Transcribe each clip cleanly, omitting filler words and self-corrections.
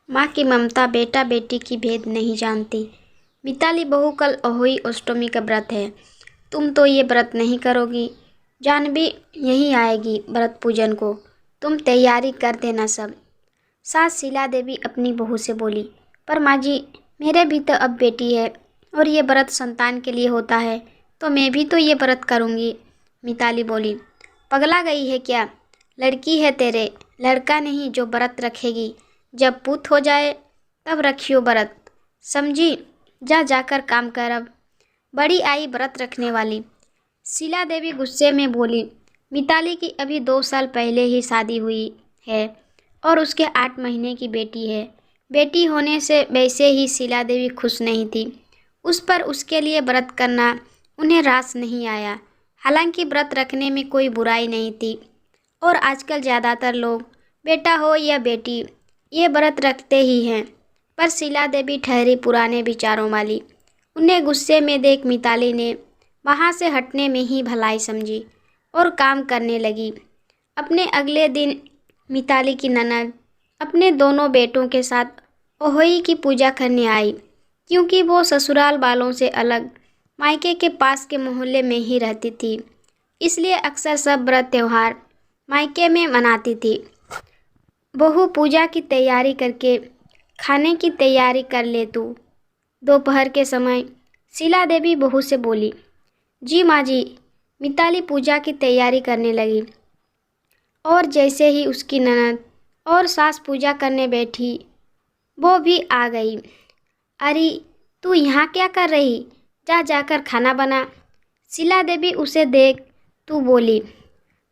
माँ की ममता बेटा बेटी की भेद नहीं जानती। मिताली बहू, कल अहोई अष्टमी का व्रत है। तुम तो ये व्रत नहीं करोगी। जानवी यहीं आएगी व्रत पूजन को। तुम तैयारी कर देना सब। सास शीला देवी अपनी बहू से बोली। पर माँ जी, मेरे भी तो अब बेटी है और ये व्रत संतान के लिए होता है, तो मैं भी तो ये व्रत करूँगी। मिताली बोली। पगला गई है क्या? लड़की है तेरे, लड़का नहीं जो व्रत रखेगी। जब पूत हो जाए तब रखियो व्रत, समझी? जा जाकर काम कर अब। बड़ी आई व्रत रखने वाली। शीला देवी गुस्से में बोली। मिताली की अभी 2 साल पहले ही शादी हुई है और उसके 8 महीने की बेटी है। बेटी होने से वैसे ही शीला देवी खुश नहीं थी। उस पर उसके लिए व्रत करना उन्हें रास नहीं आया। हालांकि व्रत रखने में कोई बुराई नहीं थी और आजकल ज़्यादातर लोग, बेटा हो या बेटी, ये व्रत रखते ही हैं। पर शीला देवी ठहरी पुराने विचारों वाली। उन्हें गुस्से में देख मिताली ने वहाँ से हटने में ही भलाई समझी और काम करने लगी। अपने अगले दिन मिताली की ननद अपने दोनों बेटों के साथ अहोई की पूजा करने आई। क्योंकि वो ससुराल वालों से अलग मायके के पास के मोहल्ले में ही रहती थी, इसलिए अक्सर सब व्रत त्यौहार मायके में मनाती थी। बहू, पूजा की तैयारी करके खाने की तैयारी कर ले तू। दोपहर के समय शीला देवी बहू से बोली। जी माँ जी। मिताली पूजा की तैयारी करने लगी और जैसे ही उसकी ननद और सास पूजा करने बैठी, वो भी आ गई। अरे, तू यहाँ क्या कर रही? जा जाकर खाना बना। शीला देवी उसे देख तू बोली।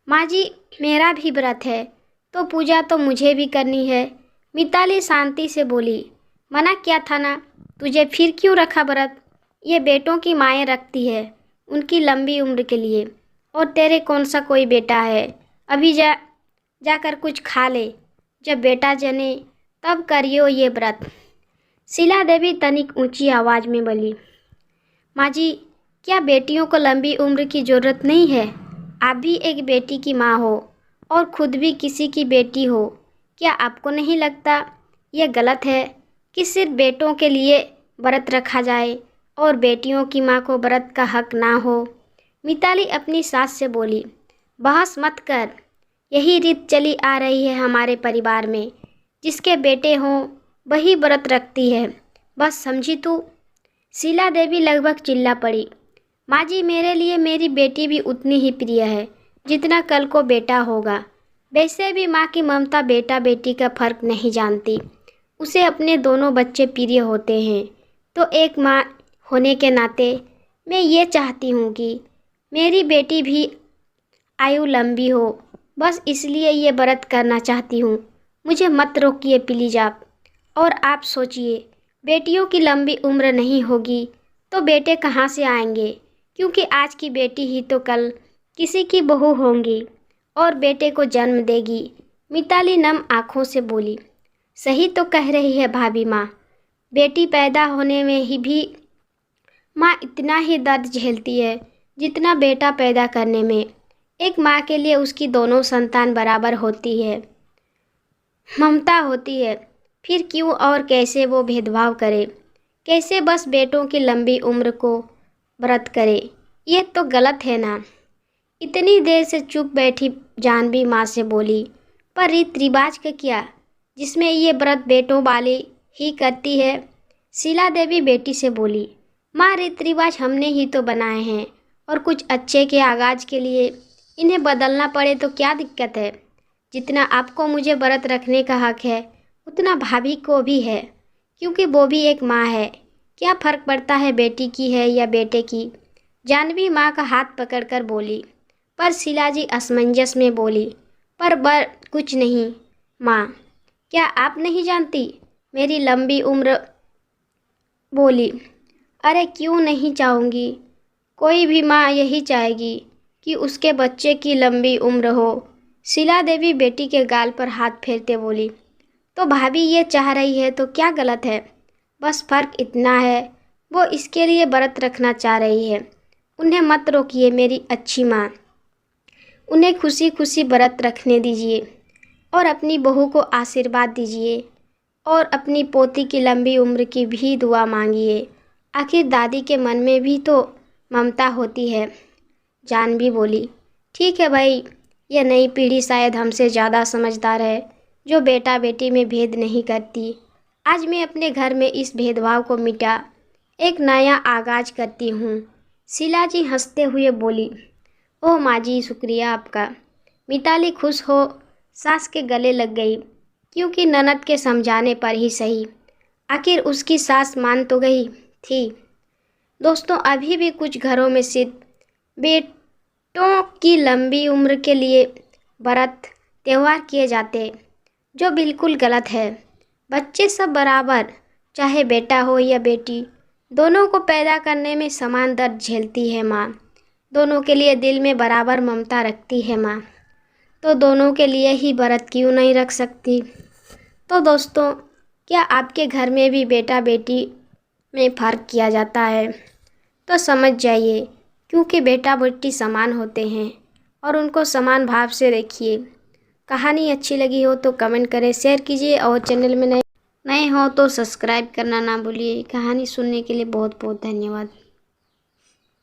माँ जी, मेरा भी व्रत है तो पूजा तो मुझे भी करनी है। मिताली शांति से बोली। मना किया था ना, तुझे फिर क्यों रखा व्रत? ये बेटों की माएँ रखती है उनकी लंबी उम्र के लिए, और तेरे कौन सा कोई बेटा है? अभी जाकर कुछ खा ले। जब बेटा जने तब करियो ये व्रत। शीला देवी तनिक ऊंची आवाज़ में बोली। माँ जी, क्या बेटियों को लंबी उम्र की ज़रूरत नहीं है? आप भी एक बेटी की माँ हो और खुद भी किसी की बेटी हो। क्या आपको नहीं लगता ये गलत है कि सिर्फ बेटों के लिए व्रत रखा जाए और बेटियों की माँ को व्रत का हक ना हो? मिताली अपनी सास से बोली। बहस मत कर। यही रीत चली आ रही है हमारे परिवार में। जिसके बेटे हों वही व्रत रखती है, बस समझी तू? शीला देवी लगभग चिल्ला पड़ी। माँ जी, मेरे लिए मेरी बेटी भी उतनी ही प्रिय है जितना कल को बेटा होगा। वैसे भी माँ की ममता बेटा बेटी का फर्क नहीं जानती। उसे अपने दोनों बच्चे प्रिय होते हैं। तो एक माँ होने के नाते मैं ये चाहती हूँ कि मेरी बेटी भी आयु लंबी हो। बस इसलिए ये व्रत करना चाहती हूँ। मुझे मत रोकिए प्लीज आप। और आप सोचिए, बेटियों की लंबी उम्र नहीं होगी तो बेटे कहाँ से आएंगे? क्योंकि आज की बेटी ही तो कल किसी की बहू होंगी और बेटे को जन्म देगी। मिताली नम आँखों से बोली। सही तो कह रही है भाभी माँ। बेटी पैदा होने में ही भी माँ इतना ही दर्द झेलती है जितना बेटा पैदा करने में। एक माँ के लिए उसकी दोनों संतान बराबर होती है, ममता होती है। फिर क्यों और कैसे वो भेदभाव करे? कैसे बस बेटों की लंबी उम्र को व्रत करे? ये तो गलत है ना। इतनी देर से चुप बैठी जानवी माँ से बोली। पर रीत रिवाज का क्या, जिसमें ये व्रत बेटों वाली ही करती है? शीला देवी बेटी से बोली। माँ, रीत रिवाज हमने ही तो बनाए हैं और कुछ अच्छे के आगाज के लिए इन्हें बदलना पड़े तो क्या दिक्कत है? जितना आपको मुझे व्रत रखने का हक है उतना भाभी को भी है, क्योंकि वो भी एक माँ है। क्या फ़र्क पड़ता है बेटी की है या बेटे की? जानवी माँ का हाथ पकड़कर बोली। पर शीला जी असमंजस में बोली। पर कुछ नहीं माँ। क्या आप नहीं जानती मेरी लंबी उम्र? बोली। अरे क्यों नहीं चाहूँगी? कोई भी माँ यही चाहेगी कि उसके बच्चे की लंबी उम्र हो। शीला देवी बेटी के गाल पर हाथ फेरते बोली। तो भाभी ये चाह रही है तो क्या गलत है? बस फ़र्क इतना है, वो इसके लिए व्रत रखना चाह रही है। उन्हें मत रोकिए मेरी अच्छी माँ। उन्हें खुशी खुशी व्रत रखने दीजिए और अपनी बहू को आशीर्वाद दीजिए और अपनी पोती की लंबी उम्र की भी दुआ मांगिए। आखिर दादी के मन में भी तो ममता होती है। जानवी बोली, ठीक है भाई, यह नई पीढ़ी शायद हमसे ज़्यादा समझदार है, जो बेटा बेटी में भेद नहीं करती। आज मैं अपने घर में इस भेदभाव को मिटा एक नया आगाज करती हूँ। शीला जी हंसते हुए बोली, ओह माँ जी, शुक्रिया आपका। मिताली खुश हो सास के गले लग गई, क्योंकि ननद के समझाने पर ही सही आखिर उसकी सास मान तो गई थी। दोस्तों, अभी भी कुछ घरों में सिर्फ बेटों की लंबी उम्र के लिए व्रत त्यौहार किए जाते, जो बिल्कुल गलत है। बच्चे सब बराबर, चाहे बेटा हो या बेटी, दोनों को पैदा करने में समान दर्द झेलती है माँ। दोनों के लिए दिल में बराबर ममता रखती है माँ, तो दोनों के लिए ही व्रत क्यों नहीं रख सकती। तो दोस्तों, क्या आपके घर में भी बेटा बेटी में फ़र्क किया जाता है? तो समझ जाइए, क्योंकि बेटा बेटी समान होते हैं और उनको समान भाव से रखिए। कहानी अच्छी लगी हो तो कमेंट करें, शेयर कीजिए और चैनल में नए हो तो सब्सक्राइब करना ना भूलिए। कहानी सुनने के लिए बहुत बहुत धन्यवाद।